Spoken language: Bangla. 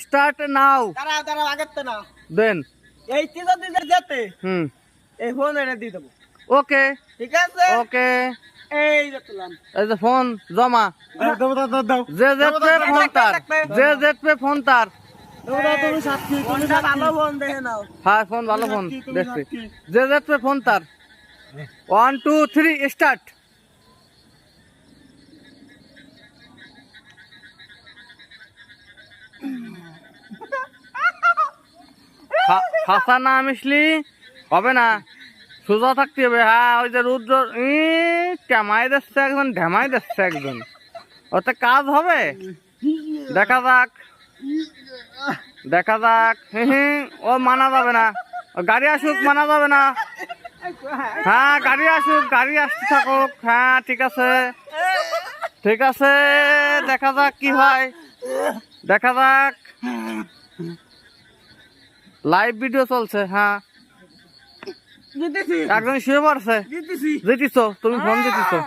Start now. দাঁড়াও আগের তো না দেন এই তিনজন দিতে যেতে এই ফোন এটা দিয়ে দেবো। ওকে ঠিক আছে ওকে। এই যে তুলাম এই যে ফোন জমা। দাও যে জেট পে ফোন তার, যে জেট পে ফোন তার। তুমি সাক্ষী ফোনটা ভালো ফোন দেখে নাও। হ্যাঁ ফোন ভালো ফোন দেখছি। যে জেট পে ফোন তার। 1 2 3 স্টার্ট। ফাঁসা না মিশলি হবে না, সোজা থাকতে হবে। হ্যাঁ ওই যে রুদ্র টেমাই দিচ্ছে একজন, ঢেমাই দিচ্ছে একজন, ওতে কাজ হবে। দেখা যাক দেখা যাক। ও মানা যাবে না, গাড়ি আসুক, মানা যাবে না। হ্যাঁ গাড়ি আসুক, গাড়ি আসতে থাকুক। হ্যাঁ ঠিক আছে ঠিক আছে, দেখা যাক কি হয়, দেখা যাক। লাইভ ভিডিও চলছে। হ্যাঁ একজন শুয়ে পড়ছে। জিতিছো তুমি, ফোন জিতিছো।